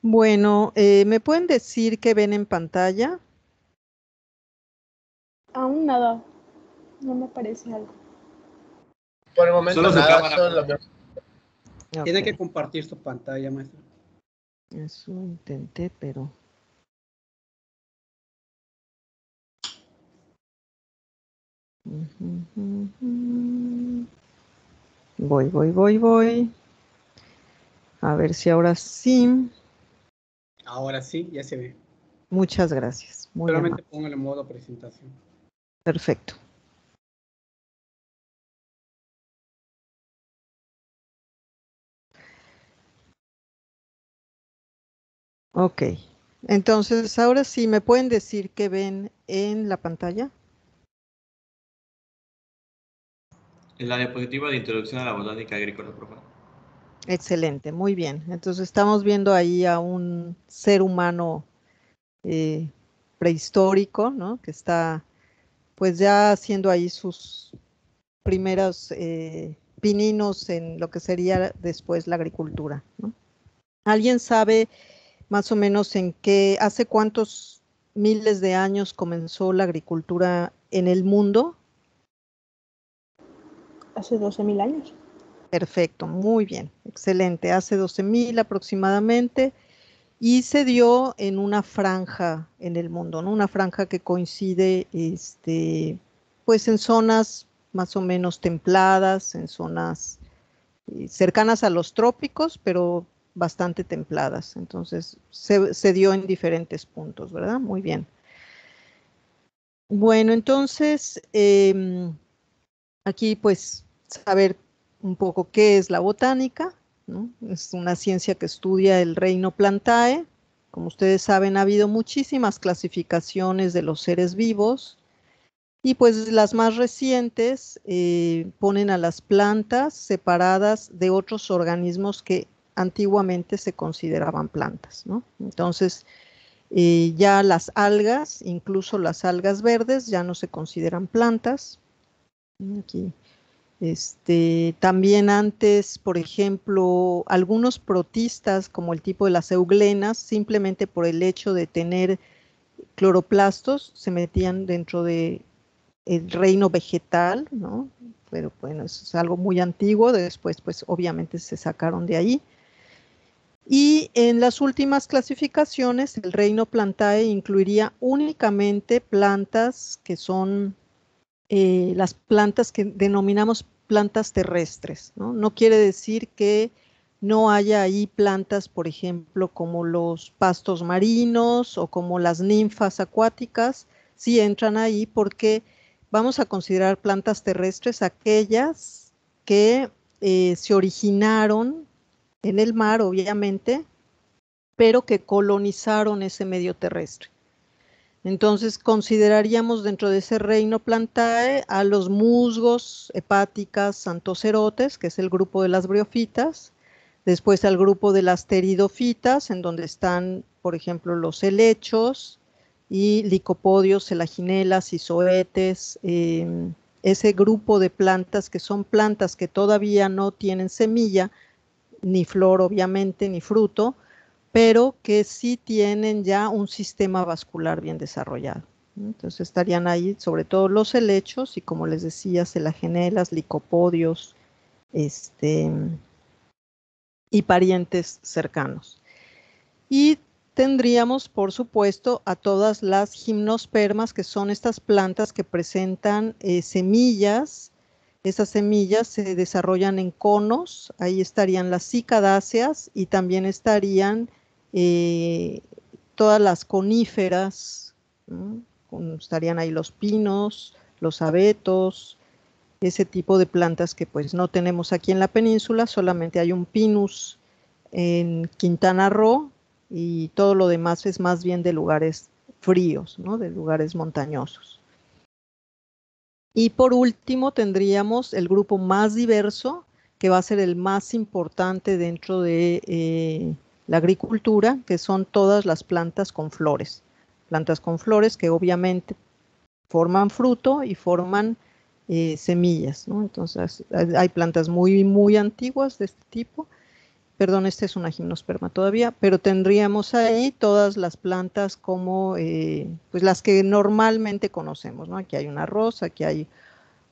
Bueno, ¿me pueden decir qué ven en pantalla? Aún nada. No me aparece algo. Por el momento Solo su nada, cámara. solo lo Tiene Ok, que compartir su pantalla, maestro. eso intenté, pero... Voy. A ver si ahora sí. Ahora sí, ya se ve. Muchas gracias. Muy Solamente amable. póngale modo presentación. Perfecto. Ok. Entonces, ahora sí, ¿me pueden decir qué ven en la pantalla? En la diapositiva de introducción a la botánica agrícola, por favor. Excelente, muy bien. Entonces, estamos viendo ahí a un ser humano prehistórico, ¿no? Que está, pues, ya haciendo ahí sus primeros pininos en lo que sería después la agricultura, ¿no? ¿Alguien sabe más o menos hace cuántos miles de años comenzó la agricultura en el mundo? Hace 12.000 años. Perfecto, muy bien, excelente. Hace 12.000 aproximadamente y se dio en una franja en el mundo, ¿no? Una franja que coincide, pues en zonas más o menos templadas, en zonas cercanas a los trópicos, pero bastante templadas. Entonces, se dio en diferentes puntos, ¿verdad? Muy bien. Bueno, entonces, aquí pues saber un poco qué es la botánica, ¿no? Es una ciencia que estudia el reino Plantae. Como ustedes saben, ha habido muchísimas clasificaciones de los seres vivos y pues las más recientes ponen a las plantas separadas de otros organismos que antiguamente se consideraban plantas, ¿no? Entonces, ya las algas, incluso las algas verdes, ya no se consideran plantas. Aquí. También antes, por ejemplo, algunos protistas, como el tipo de las euglenas, simplemente por el hecho de tener cloroplastos, se metían dentro de el reino vegetal, ¿no? Pero bueno, eso es algo muy antiguo, después pues obviamente se sacaron de ahí. Y en las últimas clasificaciones, el reino Plantae incluiría únicamente plantas que son las plantas que denominamos plantas terrestres, ¿no? No quiere decir que no haya ahí plantas, por ejemplo, como los pastos marinos o como las ninfas acuáticas, sí entran ahí porque vamos a considerar plantas terrestres aquellas que se originaron en el mar, obviamente, pero que colonizaron ese medio terrestre. Entonces consideraríamos dentro de ese reino Plantae a los musgos, hepáticas, anthocerotes, que es el grupo de las briofitas, después al grupo de las pteridofitas, en donde están, por ejemplo, los helechos y licopodios, elaginelas y zoetes, ese grupo de plantas que son plantas que todavía no tienen semilla, ni flor obviamente, ni fruto, pero que sí tienen ya un sistema vascular bien desarrollado. Entonces estarían ahí sobre todo los helechos y como les decía, selaginelas, licopodios, y parientes cercanos. Y tendríamos, por supuesto, a todas las gimnospermas, que son estas plantas que presentan semillas. Esas semillas se desarrollan en conos, ahí estarían las cicadáceas y también estarían todas las coníferas, ¿no? Estarían ahí los pinos, los abetos, ese tipo de plantas que pues no tenemos aquí en la península, solamente hay un pinus en Quintana Roo y todo lo demás es más bien de lugares fríos, ¿no? De lugares montañosos. Y por último tendríamos el grupo más diverso, que va a ser el más importante dentro de la agricultura, que son todas las plantas con flores. Plantas con flores que obviamente forman fruto y forman semillas, ¿no? Entonces hay plantas muy, muy antiguas de este tipo. Perdón, este es una gimnosperma todavía, pero tendríamos ahí todas las plantas como pues las que normalmente conocemos, ¿no? Aquí hay una rosa, aquí hay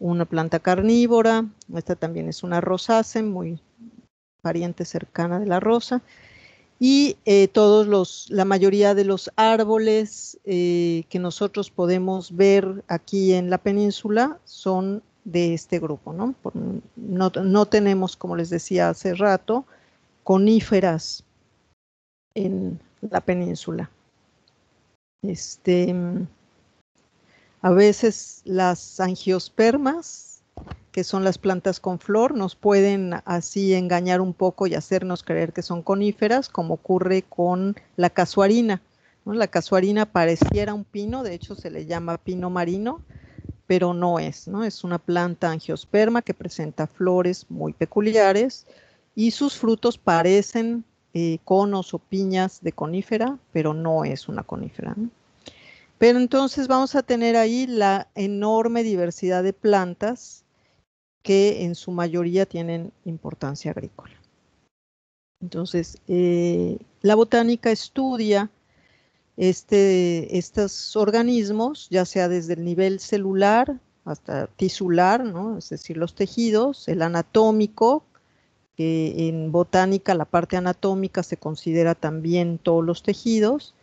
una planta carnívora, esta también es una rosácea, muy pariente cercana de la rosa, y la mayoría de los árboles que nosotros podemos ver aquí en la península son de este grupo, ¿no? No tenemos, como les decía hace rato, coníferas en la península. A veces las angiospermas, que son las plantas con flor, nos pueden así engañar un poco y hacernos creer que son coníferas, como ocurre con la casuarina, ¿no? La casuarina pareciera un pino, de hecho se le llama pino marino, pero no es, ¿no? Es una planta angiosperma que presenta flores muy peculiares y sus frutos parecen conos o piñas de conífera, pero no es una conífera, ¿no? Pero entonces vamos a tener ahí la enorme diversidad de plantas que en su mayoría tienen importancia agrícola. Entonces, la botánica estudia estos organismos, ya sea desde el nivel celular hasta tisular, ¿no? Es decir, los tejidos, el anatómico, que en botánica la parte anatómica se considera también todos los tejidos,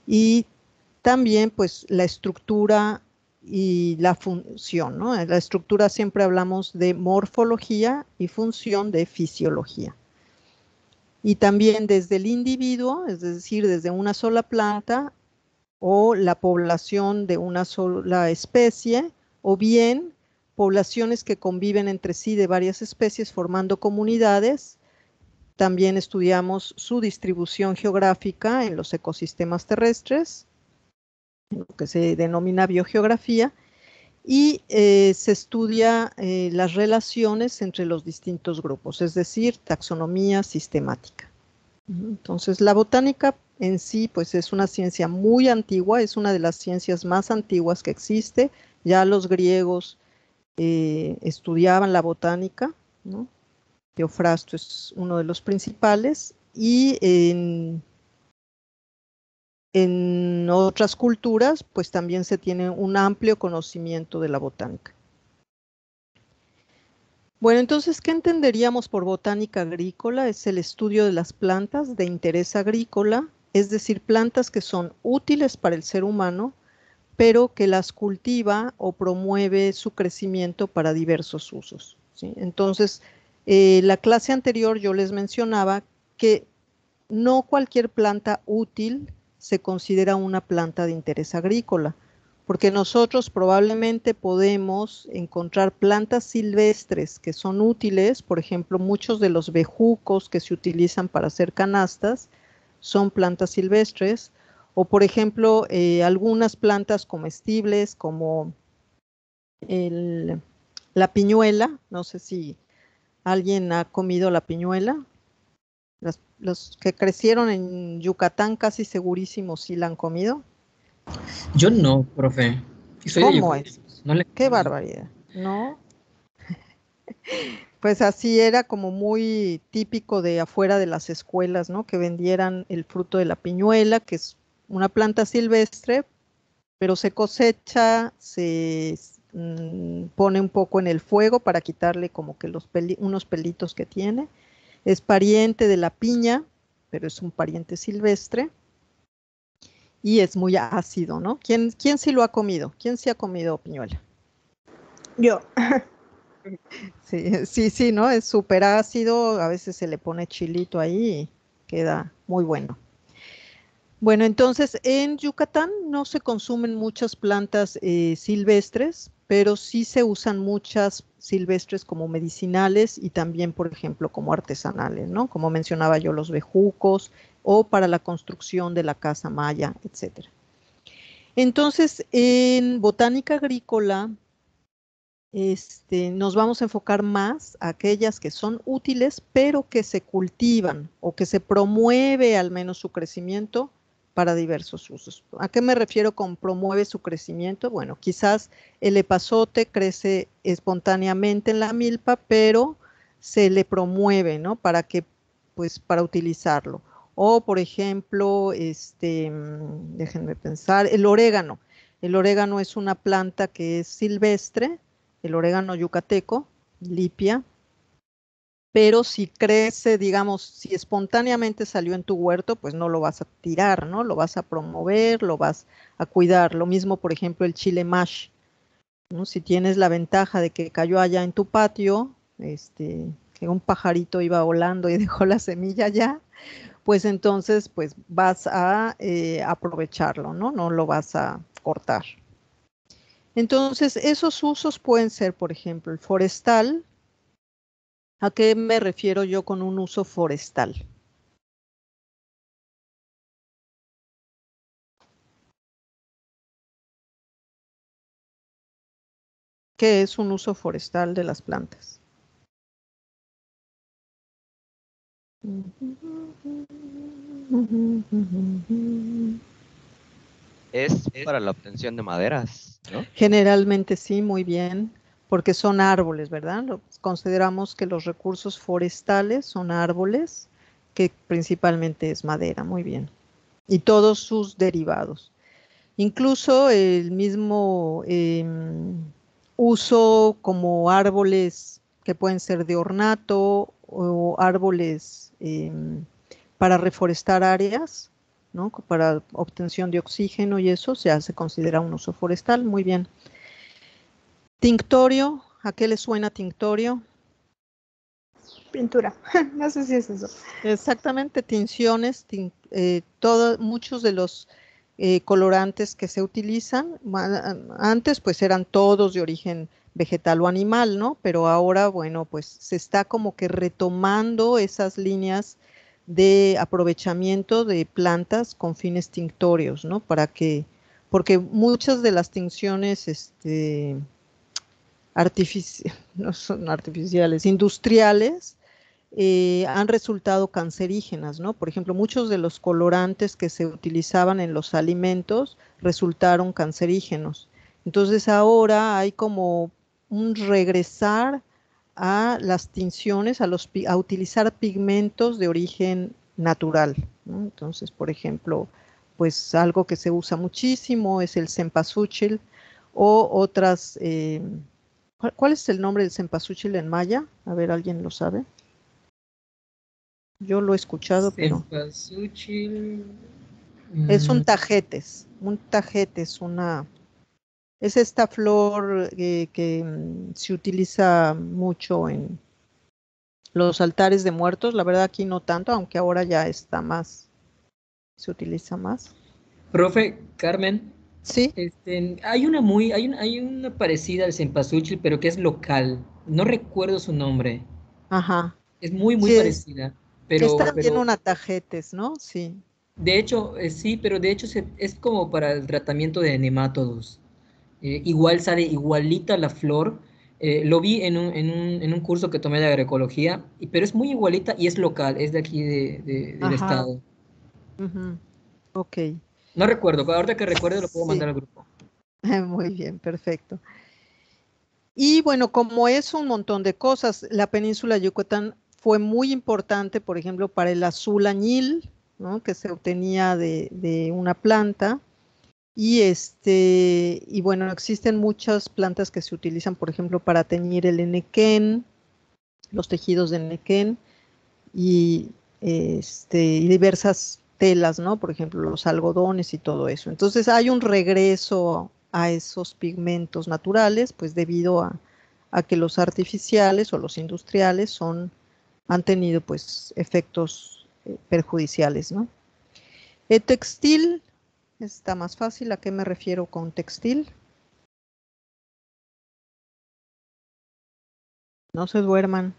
y también pues la estructura y la función, ¿no? La estructura siempre hablamos de morfología y función de fisiología. Y también desde el individuo, es decir, desde una sola planta o la población de una sola especie, o bien poblaciones que conviven entre sí de varias especies formando comunidades. También estudiamos su distribución geográfica en los ecosistemas terrestres, lo que se denomina biogeografía, y se estudia las relaciones entre los distintos grupos, es decir, taxonomía sistemática. Entonces, la botánica en sí, pues es una ciencia muy antigua, es una de las ciencias más antiguas que existe. Ya los griegos estudiaban la botánica, ¿no? Teofrasto es uno de los principales, y en otras culturas, pues también se tiene un amplio conocimiento de la botánica. Bueno, entonces, ¿qué entenderíamos por botánica agrícola? Es el estudio de las plantas de interés agrícola, es decir, plantas que son útiles para el ser humano, pero que las cultiva o promueve su crecimiento para diversos usos, ¿sí? Entonces, la clase anterior yo les mencionaba que no cualquier planta útil se considera una planta de interés agrícola, porque nosotros probablemente podemos encontrar plantas silvestres que son útiles. Por ejemplo, muchos de los bejucos que se utilizan para hacer canastas son plantas silvestres, o por ejemplo, algunas plantas comestibles como la piñuela. No sé si alguien ha comido la piñuela. Los que crecieron en Yucatán casi segurísimo sí la han comido. Yo no, profe. ¿Cómo es? No le... Qué barbaridad, ¿no? Pues así era como muy típico de afuera de las escuelas, ¿no? Que vendieran el fruto de la piñuela, que es una planta silvestre, pero se cosecha, se pone un poco en el fuego para quitarle como que unos pelitos que tiene. Es pariente de la piña, pero es un pariente silvestre. Y es muy ácido, ¿no? ¿Quién sí lo ha comido? ¿Quién sí ha comido piñuela? Yo. Sí, ¿no? Es súper ácido, a veces se le pone chilito ahí y queda muy bueno. Bueno, entonces en Yucatán no se consumen muchas plantas silvestres, pero sí se usan muchas silvestres como medicinales y también, por ejemplo, como artesanales, ¿no? Como mencionaba yo, los bejucos o para la construcción de la casa maya, etc. Entonces, en botánica agrícola, nos vamos a enfocar más a aquellas que son útiles, pero que se cultivan o que se promueve al menos su crecimiento para diversos usos. ¿A qué me refiero con promueve su crecimiento? Bueno, quizás el epazote crece espontáneamente en la milpa, pero se le promueve, ¿no? Para que, pues, para utilizarlo. O, por ejemplo, déjenme pensar, el orégano. El orégano es una planta que es silvestre, el orégano yucateco, Lipia, pero si crece, digamos, si espontáneamente salió en tu huerto, pues no lo vas a tirar, ¿no? Lo vas a promover, lo vas a cuidar. Lo mismo, por ejemplo, el chile mash, ¿no? Si tienes la ventaja de que cayó allá en tu patio, que un pajarito iba volando y dejó la semilla allá, pues entonces pues vas a aprovecharlo, ¿no? No lo vas a cortar. Entonces, esos usos pueden ser, por ejemplo, el forestal. ¿A qué me refiero yo con un uso forestal? ¿Qué es un uso forestal de las plantas? Es para la obtención de maderas, ¿no? Generalmente sí, muy bien, porque son árboles, ¿verdad? Consideramos que los recursos forestales son árboles, que principalmente es madera, muy bien. Y todos sus derivados. Incluso el mismo uso como árboles que pueden ser de ornato o árboles para reforestar áreas, ¿no? Para obtención de oxígeno y eso se considera un uso forestal, muy bien. Tinctorio, ¿a qué le suena tinctorio? Pintura. No sé si es eso. Exactamente, tinciones, muchos de los colorantes que se utilizan, antes pues eran todos de origen vegetal o animal, ¿no? Pero ahora, bueno, pues se está como que retomando esas líneas de aprovechamiento de plantas con fines tinctorios, ¿no? Porque muchas de las tinciones, no son artificiales, industriales, han resultado cancerígenas, ¿no? Por ejemplo, muchos de los colorantes que se utilizaban en los alimentos resultaron cancerígenos. Entonces ahora hay como un regresar a las tinciones, a utilizar pigmentos de origen natural, ¿no? Entonces, por ejemplo, pues algo que se usa muchísimo es el cempasúchil o otras. ¿Cuál es el nombre del cempasúchil en maya? A ver, ¿alguien lo sabe? Yo lo he escuchado, pero Cempasúchil. es un tajetes. Un tajete es esta flor que se utiliza mucho en los altares de muertos. La verdad aquí no tanto, aunque ahora ya está más, se utiliza más. Profe, Carmen, Sí, hay una parecida al cempasúchil, pero que es local. No recuerdo su nombre. ajá. Es muy, muy Sí, parecida. es Pero, también una tajetes, ¿no? Sí. de hecho, sí, pero de hecho es como para el tratamiento de nemátodos. Igual sale igualita la flor. Lo vi en un curso que tomé de agroecología, pero es muy igualita y es local, es de aquí del Ajá. estado. Ujú, ok. No recuerdo, pero ahorita que recuerde lo puedo Sí. mandar al grupo. Muy bien, perfecto. Y bueno, como es un montón de cosas, la península de Yucatán fue muy importante, por ejemplo, para el azul añil, ¿no? Que se obtenía de una planta. Y bueno, existen muchas plantas que se utilizan, por ejemplo, para teñir el enequén, los tejidos de enequén y diversas telas, ¿no? Por ejemplo, los algodones y todo eso. Entonces hay un regreso a esos pigmentos naturales, pues debido a que los artificiales o los industriales han tenido pues efectos perjudiciales, ¿no? El textil está más fácil. ¿A qué me refiero con textil? No se duerman.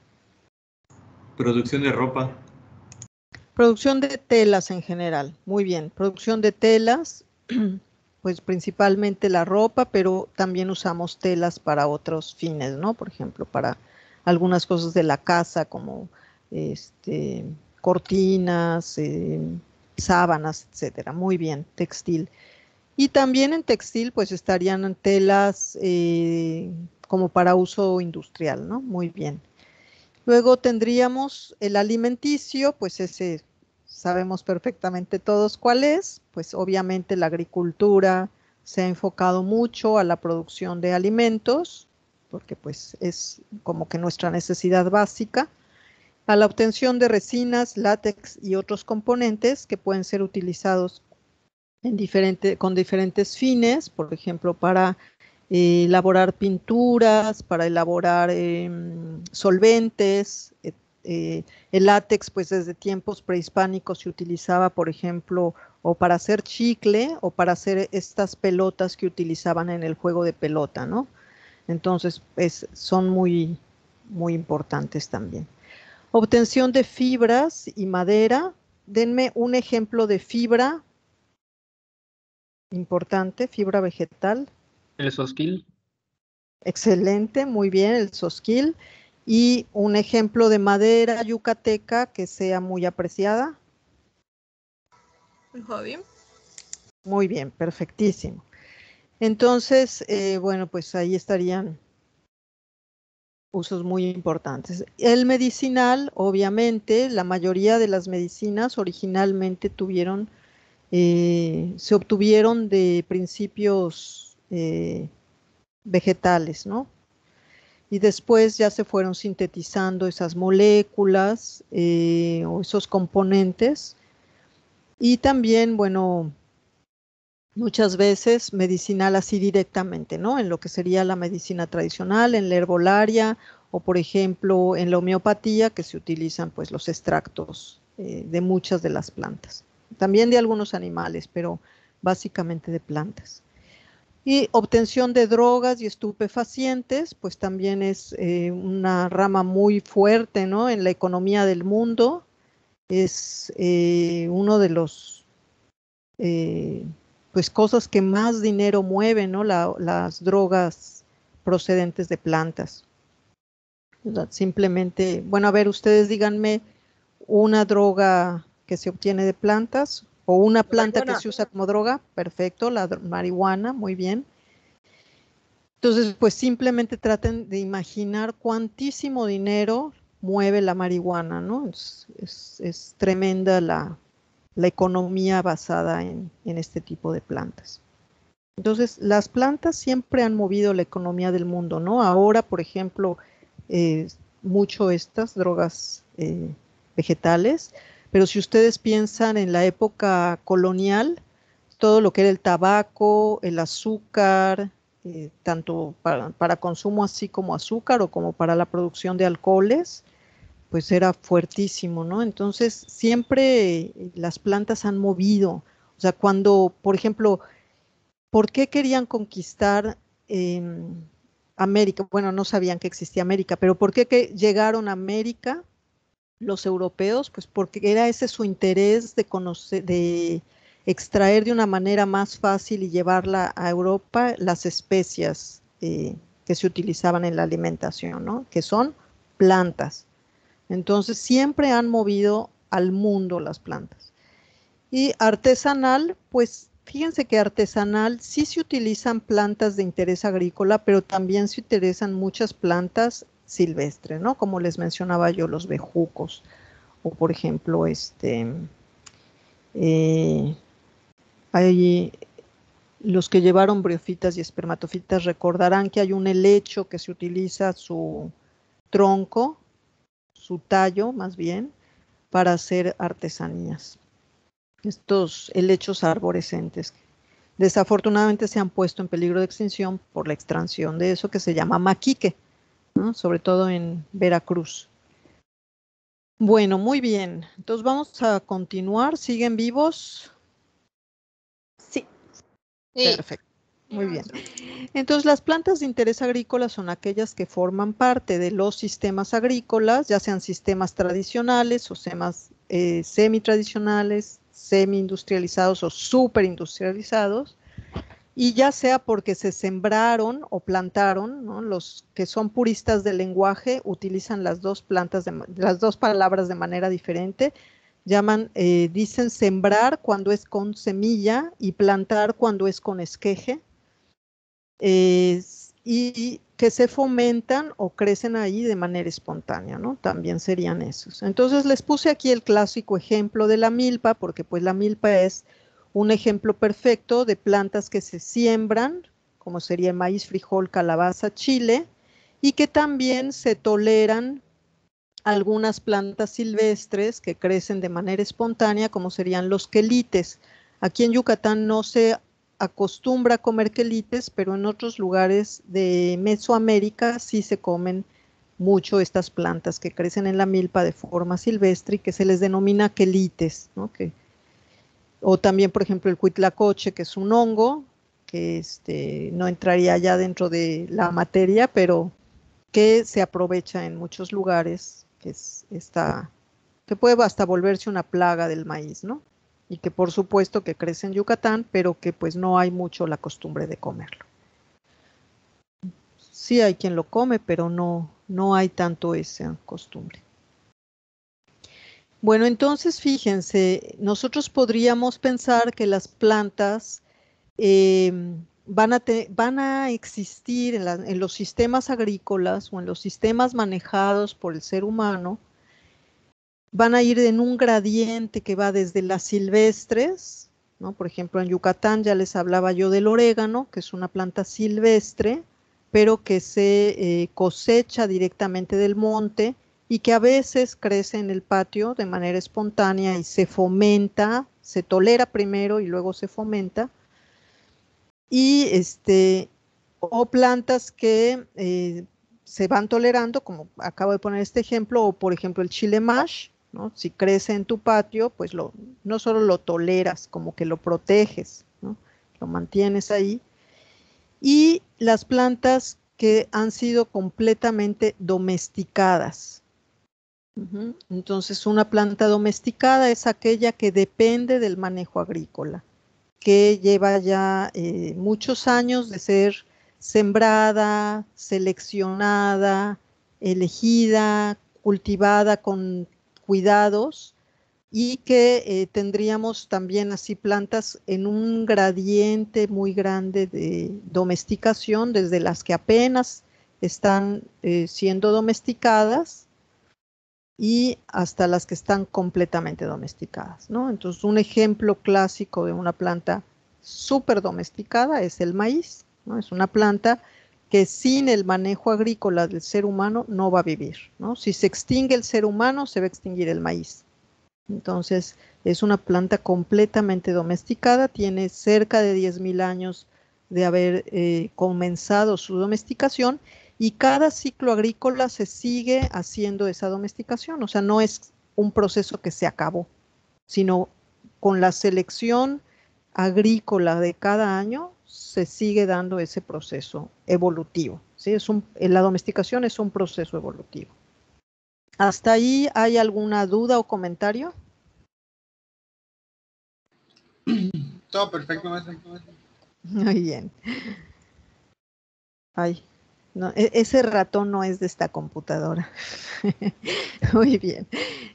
Producción de ropa. Producción de telas en general. Muy bien. Producción de telas, pues principalmente la ropa, pero también usamos telas para otros fines, ¿no? Por ejemplo, para algunas cosas de la casa como este, cortinas, sábanas, etcétera. Muy bien, textil. Y también en textil pues estarían telas como para uso industrial, ¿no? Muy bien. Luego tendríamos el alimenticio, pues ese sabemos perfectamente todos cuál es, pues obviamente la agricultura se ha enfocado mucho a la producción de alimentos, porque pues es como que nuestra necesidad básica, a la obtención de resinas, látex y otros componentes que pueden ser utilizados con diferentes fines, por ejemplo, para elaborar pinturas, para elaborar solventes. El látex, pues desde tiempos prehispánicos se utilizaba, por ejemplo, o para hacer chicle o para hacer estas pelotas que utilizaban en el juego de pelota, ¿no? Entonces, pues, son muy, muy importantes también. Obtención de fibras y madera. Denme un ejemplo de fibra importante, fibra vegetal. El sosquil. Excelente, muy bien, el sosquil. Y un ejemplo de madera yucateca que sea muy apreciada. El jodín. Muy bien, perfectísimo. Entonces, bueno, pues ahí estarían usos muy importantes. El medicinal, obviamente, la mayoría de las medicinas originalmente se obtuvieron de principios vegetales, ¿no? Y después ya se fueron sintetizando esas moléculas o esos componentes. Y también, bueno, muchas veces medicinal así directamente, ¿no? En lo que sería la medicina tradicional, en la herbolaria o, por ejemplo, en la homeopatía, que se utilizan pues los extractos de muchas de las plantas. También de algunos animales, pero básicamente de plantas. Y obtención de drogas y estupefacientes, pues también es una rama muy fuerte, ¿no? En la economía del mundo. Es uno de los pues cosas que más dinero mueven, ¿no? Las drogas procedentes de plantas. Simplemente, bueno, a ver, ustedes díganme una droga que se obtiene de plantas o una planta que se usa como droga. Perfecto, la marihuana, muy bien. Entonces, pues simplemente traten de imaginar cuántísimo dinero mueve la marihuana, ¿no? Es tremenda la economía basada en este tipo de plantas. Entonces, las plantas siempre han movido la economía del mundo, ¿no? Ahora, por ejemplo, mucho estas drogas vegetales, pero si ustedes piensan en la época colonial, todo lo que era el tabaco, el azúcar, tanto para consumo así como azúcar o como para la producción de alcoholes, pues era fuertísimo, ¿no? Entonces, siempre las plantas han movido. O sea, cuando, por ejemplo, ¿por qué querían conquistar América? Bueno, no sabían que existía América, pero ¿por qué llegaron a América los europeos? Pues porque era ese su interés de conocer, de extraer de una manera más fácil y llevarla a Europa las especias que se utilizaban en la alimentación, ¿no? Que son plantas. Entonces siempre han movido al mundo las plantas. Y artesanal, pues fíjense que artesanal sí se utilizan plantas de interés agrícola, pero también se utilizan muchas plantas silvestres, ¿no? Como les mencionaba yo, los bejucos, o por ejemplo, hay los que llevaron briofitas y espermatofitas recordarán que hay un helecho que se utiliza su tronco, su tallo más bien, para hacer artesanías. Estos helechos arborescentes desafortunadamente se han puesto en peligro de extinción por la extracción de eso que se llama maquique, ¿no? Sobre todo en Veracruz. Bueno, muy bien. Entonces vamos a continuar. ¿Siguen vivos? Sí. Perfecto. Muy bien. Entonces, las plantas de interés agrícola son aquellas que forman parte de los sistemas agrícolas, ya sean sistemas tradicionales o sistemas semi-tradicionales, semi-industrializados o superindustrializados, y ya sea porque se sembraron o plantaron, ¿no? Los que son puristas del lenguaje utilizan las dos palabras de manera diferente, Dicen sembrar cuando es con semilla y plantar cuando es con esqueje, y que se fomentan o crecen ahí de manera espontánea, ¿no? También serían esos. Entonces les puse aquí el clásico ejemplo de la milpa, porque pues la milpa es un ejemplo perfecto de plantas que se siembran, como sería maíz, frijol, calabaza, chile, y que también se toleran algunas plantas silvestres que crecen de manera espontánea, como serían los quelites. Aquí en Yucatán no se acostumbra a comer quelites, pero en otros lugares de Mesoamérica sí se comen mucho estas plantas que crecen en la milpa de forma silvestre y que se les denomina quelites, ¿no? O también, por ejemplo, el huitlacoche, que es un hongo, que no entraría ya dentro de la materia, pero que se aprovecha en muchos lugares, que puede hasta volverse una plaga del maíz, ¿no? Y que por supuesto que crece en Yucatán, pero que pues no hay mucho la costumbre de comerlo. Sí hay quien lo come, pero no hay tanto esa costumbre. Bueno, entonces fíjense, nosotros podríamos pensar que las plantas van a existir en los sistemas agrícolas o en los sistemas manejados por el ser humano, van a ir en un gradiente que va desde las silvestres, ¿no? Por ejemplo, en Yucatán ya les hablaba yo del orégano, que es una planta silvestre, pero que se cosecha directamente del monte y que a veces crece en el patio de manera espontánea y se fomenta, se tolera primero y luego se fomenta. Y o plantas que se van tolerando, como acabo de poner este ejemplo, o por ejemplo el chile mash, ¿no? Si crece en tu patio, pues no solo lo toleras, como que lo proteges, ¿no? Lo mantienes ahí. Y las plantas que han sido completamente domesticadas. Entonces, una planta domesticada es aquella que depende del manejo agrícola, que lleva ya muchos años de ser sembrada, seleccionada, elegida, cultivada con cuidados, y que tendríamos también así plantas en un gradiente muy grande de domesticación, desde las que apenas están siendo domesticadas y hasta las que están completamente domesticadas, ¿no? Entonces, un ejemplo clásico de una planta súper domesticada es el maíz, ¿no? Es una planta que sin el manejo agrícola del ser humano no va a vivir, ¿no? Si se extingue el ser humano, se va a extinguir el maíz. Entonces, es una planta completamente domesticada, tiene cerca de 10.000 años de haber comenzado su domesticación, y cada ciclo agrícola se sigue haciendo esa domesticación. O sea, no es un proceso que se acabó, sino con la selección agrícola de cada año se sigue dando ese proceso evolutivo, ¿sí? La domesticación es un proceso evolutivo. ¿Hasta ahí hay alguna duda o comentario? Todo perfecto, maestra. Muy bien. Ay, no, ese ratón no es de esta computadora. Muy bien.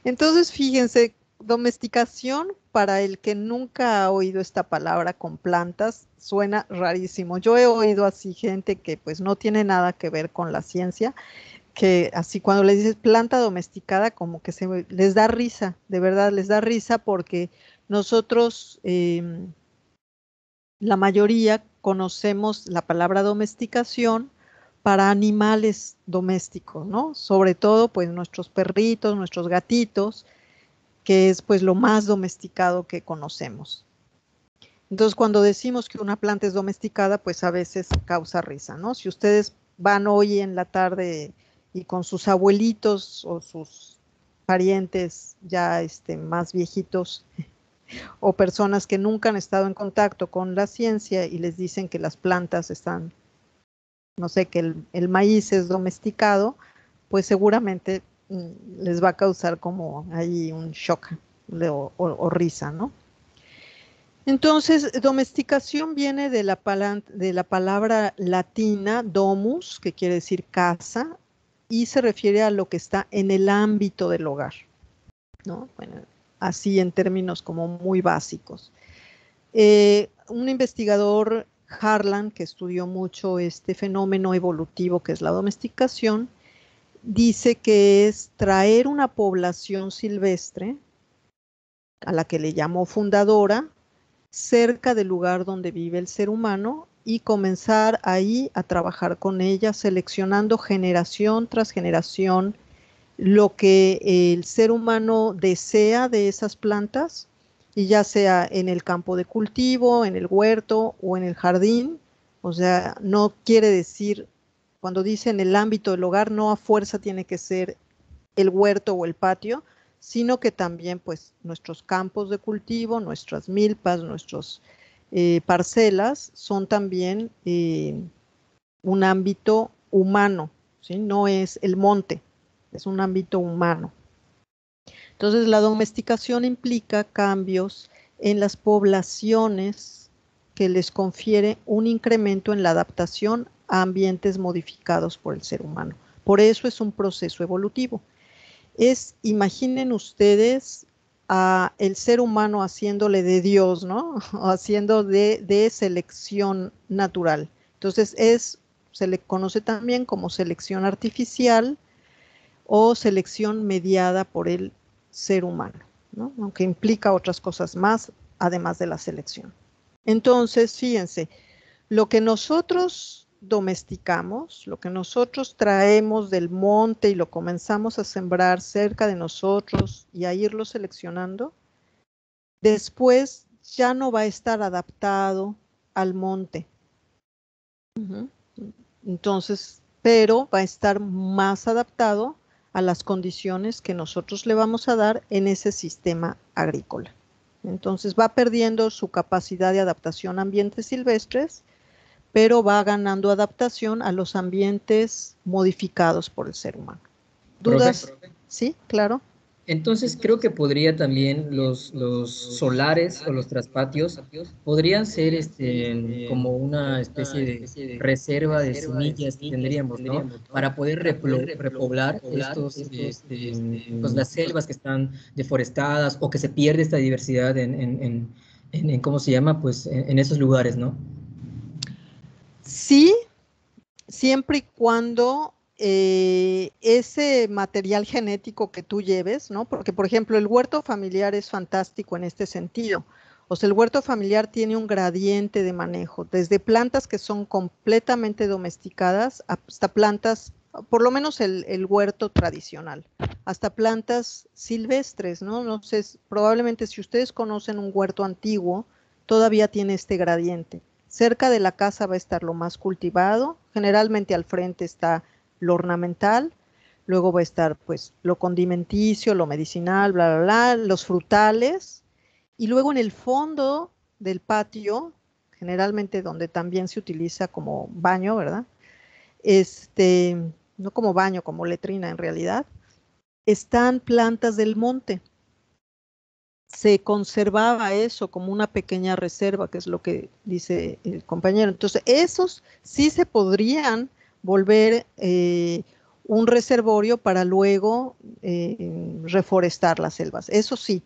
Entonces, fíjense, domesticación, para el que nunca ha oído esta palabra con plantas, suena rarísimo. Yo he oído así gente que pues no tiene nada que ver con la ciencia, que así cuando les dices planta domesticada, como que les da risa, de verdad les da risa, porque nosotros, la mayoría, conocemos la palabra domesticación para animales domésticos, ¿no? Sobre todo, pues, nuestros perritos, nuestros gatitos, que es, pues, lo más domesticado que conocemos. Entonces, cuando decimos que una planta es domesticada, pues, a veces causa risa, ¿no? Si ustedes van hoy en la tarde y con sus abuelitos o sus parientes ya más viejitos, o personas que nunca han estado en contacto con la ciencia y les dicen que las plantas están, no sé, que el maíz es domesticado, pues seguramente les va a causar como ahí un shock o risa, ¿no? Entonces, domesticación viene de la palabra latina domus, que quiere decir casa, y se refiere a lo que está en el ámbito del hogar, ¿no? Bueno, así en términos como muy básicos. Un investigador, Harlan, que estudió mucho este fenómeno evolutivo que es la domesticación, dice que es traer una población silvestre, a la que le llamó fundadora, cerca del lugar donde vive el ser humano y comenzar ahí a trabajar con ella, seleccionando generación tras generación lo que el ser humano desea de esas plantas, y ya sea en el campo de cultivo, en el huerto o en el jardín. O sea, no quiere decir, cuando dice en el ámbito del hogar, no a fuerza tiene que ser el huerto o el patio, sino que también pues nuestros campos de cultivo, nuestras milpas, nuestras parcelas son también un ámbito humano, ¿sí? No es el monte, es un ámbito humano. Entonces la domesticación implica cambios en las poblaciones que les confiere un incremento en la adaptación a ambientes modificados por el ser humano. Por eso es un proceso evolutivo. Imaginen ustedes a el ser humano haciéndole de Dios, ¿no? O haciendo de selección natural. Entonces se le conoce también como selección artificial o selección mediada por el ser humano, ¿no? Aunque implica otras cosas más, además de la selección. Entonces, fíjense, lo que nosotros domesticamos, lo que nosotros traemos del monte y lo comenzamos a sembrar cerca de nosotros y a irlo seleccionando, después ya no va a estar adaptado al monte. Entonces, pero va a estar más adaptado a las condiciones que nosotros le vamos a dar en ese sistema agrícola. Entonces va perdiendo su capacidad de adaptación a ambientes silvestres, pero va ganando adaptación a los ambientes modificados por el ser humano. ¿Dudas? Profe. Sí, claro. Entonces creo que podría también los solares o los traspatios podrían ser como una especie de reserva de semillas que tendríamos, ¿no? Para poder repoblar pues las selvas que están deforestadas o que se pierde esta diversidad en ¿cómo se llama? Pues en esos lugares, ¿no? Sí, siempre y cuando ese material genético que tú lleves, ¿no? Porque, por ejemplo, el huerto familiar es fantástico en este sentido. O sea, el huerto familiar tiene un gradiente de manejo, desde plantas que son completamente domesticadas hasta plantas, por lo menos el huerto tradicional, hasta plantas silvestres, ¿no? No sé, probablemente si ustedes conocen un huerto antiguo, todavía tiene este gradiente. Cerca de la casa va a estar lo más cultivado, generalmente al frente está lo ornamental, luego va a estar pues lo condimenticio, lo medicinal, bla, bla, bla, los frutales, y luego en el fondo del patio, generalmente donde también se utiliza como baño, ¿verdad? No como baño, como letrina en realidad, están plantas del monte. Se conservaba eso como una pequeña reserva, que es lo que dice el compañero. Entonces, esos sí se podrían volver un reservorio para luego reforestar las selvas. Eso sí.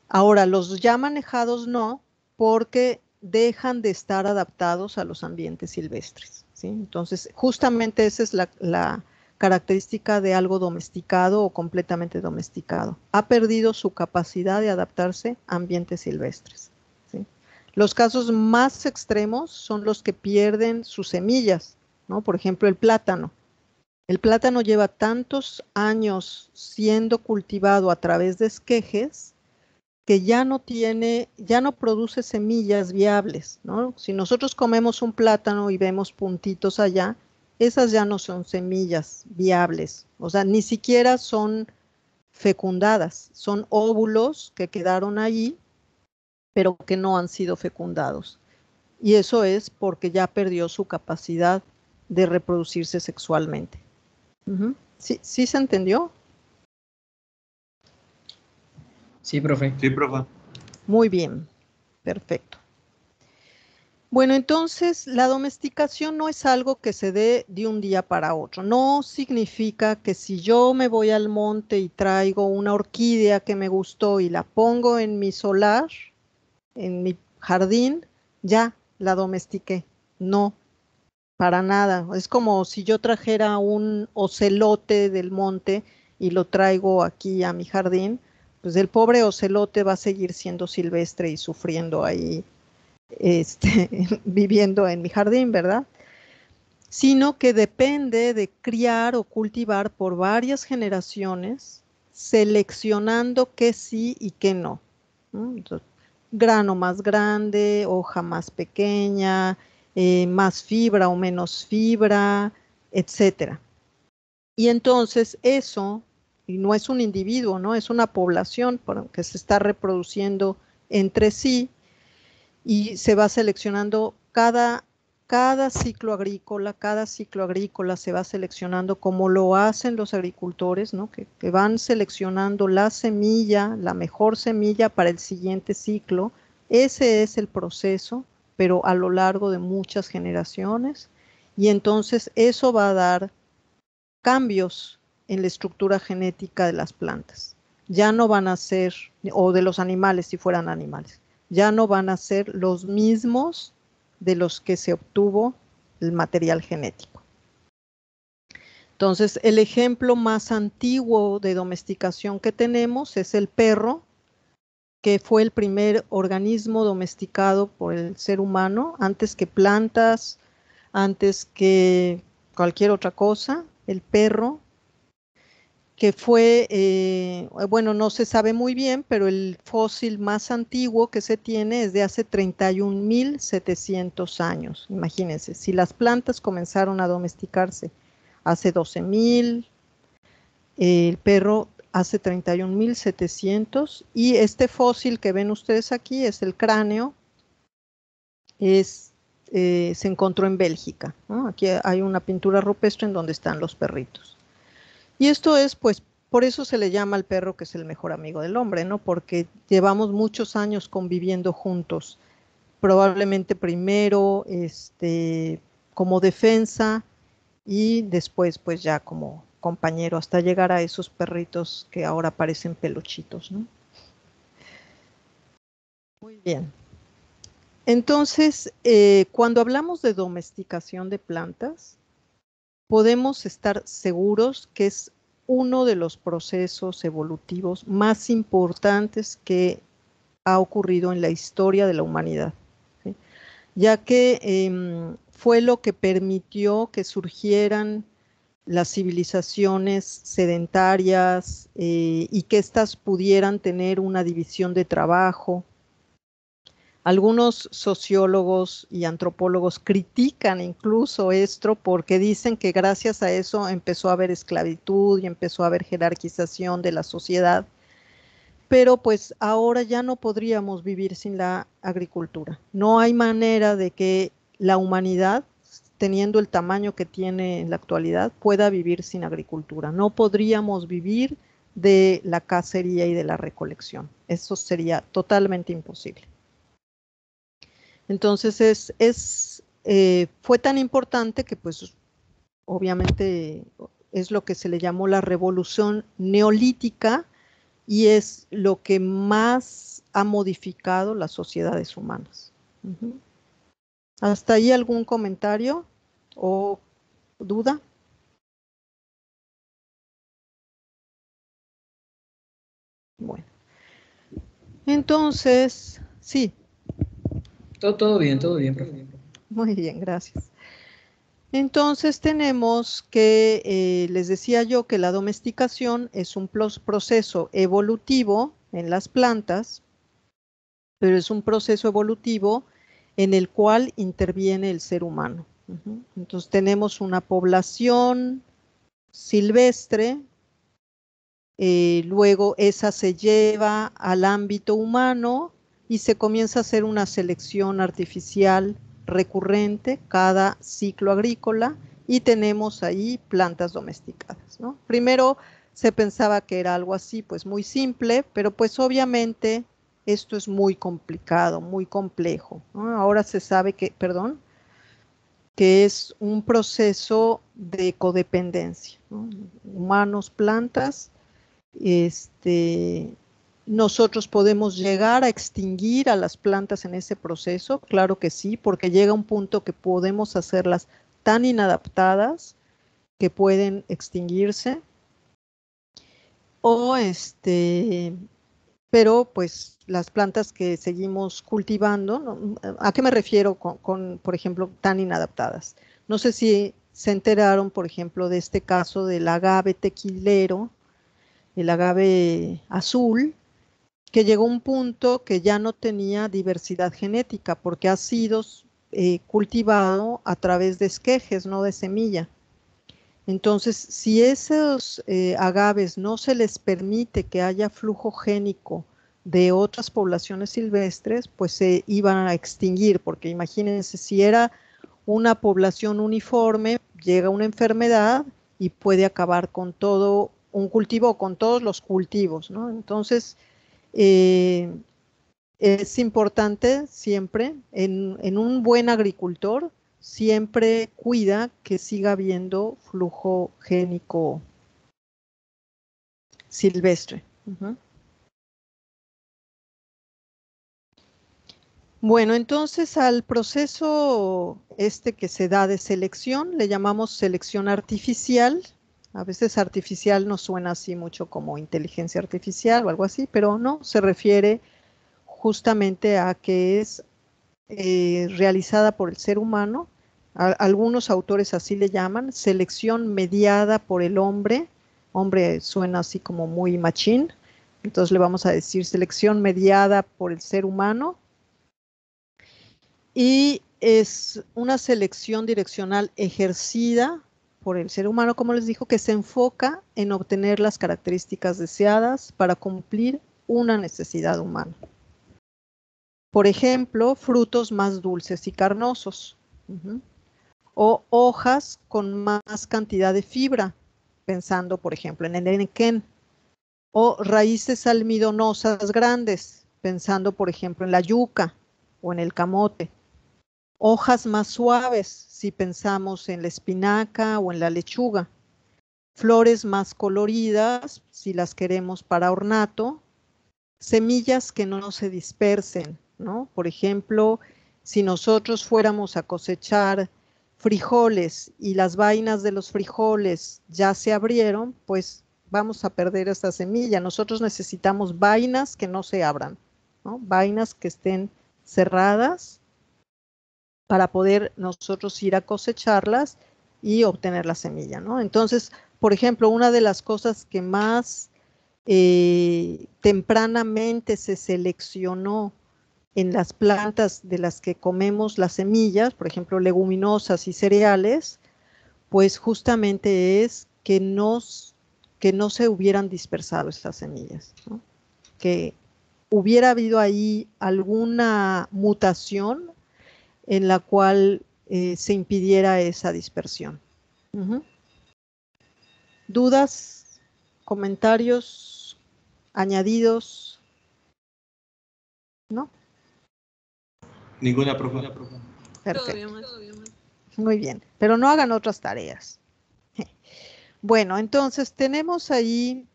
Ahora, los ya manejados no, porque dejan de estar adaptados a los ambientes silvestres, ¿sí? Entonces, justamente esa es la característica de algo domesticado o completamente domesticado. Ha perdido su capacidad de adaptarse a ambientes silvestres, ¿sí? Los casos más extremos son los que pierden sus semillas, ¿no? Por ejemplo, el plátano. El plátano lleva tantos años siendo cultivado a través de esquejes que ya no produce semillas viables, ¿no? Si nosotros comemos un plátano y vemos puntitos allá, esas ya no son semillas viables, o sea, ni siquiera son fecundadas, son óvulos que quedaron ahí, pero que no han sido fecundados. Y eso es porque ya perdió su capacidad de reproducirse sexualmente. ¿Sí se entendió? Sí, profe. Sí, profe. Muy bien, perfecto. Bueno, entonces la domesticación no es algo que se dé de un día para otro. No significa que si yo me voy al monte y traigo una orquídea que me gustó y la pongo en mi solar, en mi jardín, ya la domestiqué. No, para nada. Es como si yo trajera un ocelote del monte y lo traigo aquí a mi jardín, pues el pobre ocelote va a seguir siendo silvestre y sufriendo ahí, viviendo en mi jardín, ¿verdad? Sino que depende de criar o cultivar por varias generaciones, seleccionando qué sí y qué no. Entonces, grano más grande, hoja más pequeña, más fibra o menos fibra, etcétera. Y entonces eso, y no es un individuo, ¿no? Es una población que se está reproduciendo entre sí y se va seleccionando cada ciclo agrícola se va seleccionando como lo hacen los agricultores, ¿no? Que van seleccionando la semilla, la mejor semilla para el siguiente ciclo. Ese es el proceso, pero a lo largo de muchas generaciones. Y entonces eso va a dar cambios en la estructura genética de las plantas. Ya no van a ser, o de los animales si fueran animales, ya no van a ser los mismos de los que se obtuvo el material genético. Entonces, el ejemplo más antiguo de domesticación que tenemos es el perro, que fue el primer organismo domesticado por el ser humano, antes que plantas, antes que cualquier otra cosa. El perro, que fue, bueno, no se sabe muy bien, pero el fósil más antiguo que se tiene es de hace 31.700 años. Imagínense, si las plantas comenzaron a domesticarse hace 12.000, el perro hace 31.700, y este fósil que ven ustedes aquí es el cráneo, se encontró en Bélgica, ¿no? Aquí hay una pintura rupestre en donde están los perritos. Y esto es, pues, por eso se le llama al perro que es el mejor amigo del hombre, ¿no? Porque llevamos muchos años conviviendo juntos. Probablemente primero, como defensa y después, pues, ya como compañero, hasta llegar a esos perritos que ahora parecen peluchitos, ¿no? Muy bien. Entonces, cuando hablamos de domesticación de plantas, podemos estar seguros que es uno de los procesos evolutivos más importantes que ha ocurrido en la historia de la humanidad, ¿sí? Ya que fue lo que permitió que surgieran las civilizaciones sedentarias y que éstas pudieran tener una división de trabajo. Algunos sociólogos y antropólogos critican incluso esto porque dicen que gracias a eso empezó a haber esclavitud y empezó a haber jerarquización de la sociedad, pero pues ahora ya no podríamos vivir sin la agricultura. No hay manera de que la humanidad, teniendo el tamaño que tiene en la actualidad, pueda vivir sin agricultura. No podríamos vivir de la cacería y de la recolección. Eso sería totalmente imposible. Entonces fue tan importante que pues obviamente es lo que se le llamó la revolución neolítica y es lo que más ha modificado las sociedades humanas. ¿Hasta ahí algún comentario o duda? Bueno, entonces, sí. Todo bien, profe. Muy bien, gracias. Entonces tenemos que, les decía yo que la domesticación es un proceso evolutivo en las plantas, pero es un proceso evolutivo en el cual interviene el ser humano. Entonces tenemos una población silvestre, luego esa se lleva al ámbito humano y se comienza a hacer una selección artificial recurrente cada ciclo agrícola y tenemos ahí plantas domesticadas, ¿no? Primero se pensaba que era algo así, pues muy simple, pero pues obviamente esto es muy complicado, muy complejo, ¿no? Ahora se sabe que, perdón, que es un proceso de codependencia, ¿no? Humanos, plantas, nosotros podemos llegar a extinguir a las plantas en ese proceso, claro que sí, porque llega un punto que podemos hacerlas tan inadaptadas que pueden extinguirse, o pero pues las plantas que seguimos cultivando, ¿no? ¿A qué me refiero por ejemplo, tan inadaptadas? No sé si se enteraron, por ejemplo, de este caso del agave tequilero, el agave azul, que llegó a un punto que ya no tenía diversidad genética porque ha sido cultivado a través de esquejes, no de semilla. Entonces, si esos agaves no se les permite que haya flujo génico de otras poblaciones silvestres, pues se iban a extinguir, porque imagínense, si era una población uniforme, llega una enfermedad y puede acabar con todo un cultivo, con todos los cultivos, ¿no? Entonces, es importante siempre, en un buen agricultor, siempre cuida que siga habiendo flujo génico silvestre. Bueno, entonces al proceso que se da de selección, le llamamos selección artificial. A veces artificial nos suena así mucho como inteligencia artificial o algo así, pero no, se refiere justamente a que es realizada por el ser humano. Algunos autores así le llaman, selección mediada por el hombre. Hombre suena así como muy machín, entonces le vamos a decir selección mediada por el ser humano. Y es una selección direccional ejercida por el ser humano, como les digo, que se enfoca en obtener las características deseadas para cumplir una necesidad humana. Por ejemplo, frutos más dulces y carnosos. O hojas con más cantidad de fibra, pensando, por ejemplo, en el henequén. O raíces almidonosas grandes, pensando, por ejemplo, en la yuca o en el camote. Hojas más suaves, si pensamos en la espinaca o en la lechuga. Flores más coloridas, si las queremos para ornato. Semillas que no se dispersen, ¿no? Por ejemplo, si nosotros fuéramos a cosechar frijoles y las vainas de los frijoles ya se abrieron, pues vamos a perder esta semilla. Nosotros necesitamos vainas que no se abran, ¿no? Vainas que estén cerradas para poder nosotros ir a cosecharlas y obtener la semilla, ¿no? Entonces, por ejemplo, una de las cosas que más tempranamente se seleccionó en las plantas de las que comemos las semillas, por ejemplo, leguminosas y cereales, pues justamente es que no se hubieran dispersado estas semillas, ¿no? Que hubiera habido ahí alguna mutación en la cual se impidiera esa dispersión. ¿Dudas? ¿Comentarios? ¿Añadidos? ¿No? Ninguna, profe. Perfecto. Muy bien, pero no hagan otras tareas. Bueno, entonces tenemos ahí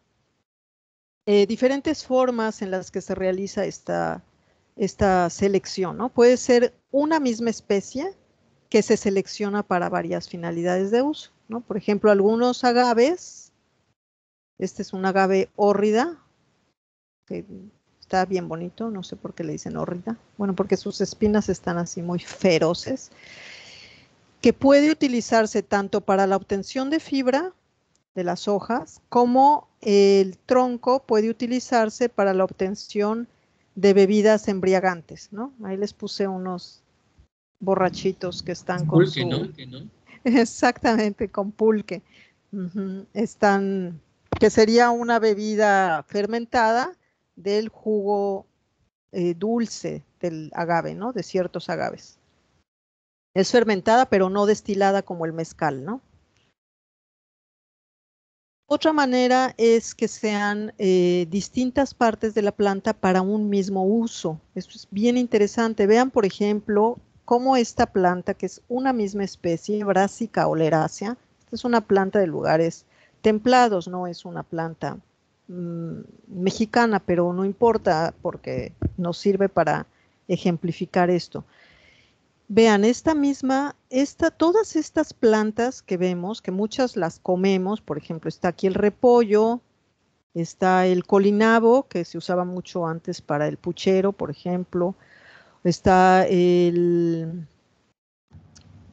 diferentes formas en las que se realiza esta selección, ¿no? Puede ser una misma especie que se selecciona para varias finalidades de uso, ¿no? Por ejemplo, algunos agaves, este es un agave hórrida, que está bien bonito, no sé por qué le dicen hórrida, bueno, porque sus espinas están así muy feroces, que puede utilizarse tanto para la obtención de fibra de las hojas, como el tronco puede utilizarse para la obtención de bebidas embriagantes, ¿no? Ahí les puse unos borrachitos que están con Pulque, ¿no? Exactamente, con pulque. Están, que sería una bebida fermentada del jugo dulce del agave, ¿no? De ciertos agaves. Es fermentada, pero no destilada como el mezcal, ¿no? Otra manera es que sean distintas partes de la planta para un mismo uso. Esto es bien interesante. Vean, por ejemplo, cómo esta planta, que es una misma especie, Brassica oleracea, esta es una planta de lugares templados, no es una planta mexicana, pero no importa porque nos sirve para ejemplificar esto. Vean, todas estas plantas que vemos, que muchas las comemos, por ejemplo, está aquí el repollo, está el colinabo, que se usaba mucho antes para el puchero, por ejemplo, está el...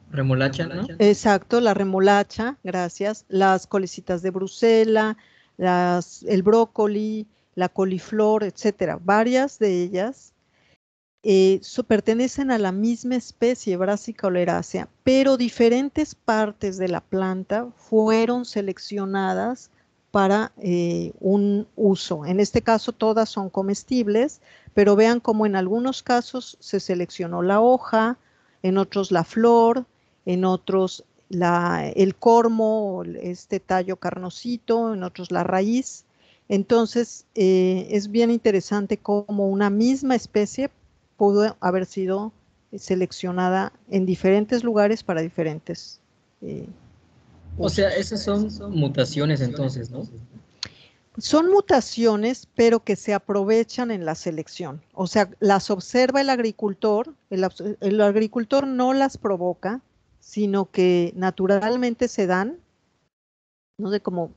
Remolacha, ¿no? Exacto, la remolacha, gracias, las colecitas de Bruselas, el brócoli, la coliflor, etcétera, varias de ellas. Pertenecen a la misma especie, Brassica oleracea, pero diferentes partes de la planta fueron seleccionadas para un uso. En este caso todas son comestibles, pero vean cómo en algunos casos se seleccionó la hoja, en otros la flor, en otros el cormo, este tallo carnosito, en otros la raíz. Entonces es bien interesante cómo una misma especie pudo haber sido seleccionada en diferentes lugares para diferentes O sea, esas son mutaciones entonces, ¿no? Son mutaciones, pero que se aprovechan en la selección. O sea, las observa el agricultor no las provoca, sino que naturalmente se dan, no sé, como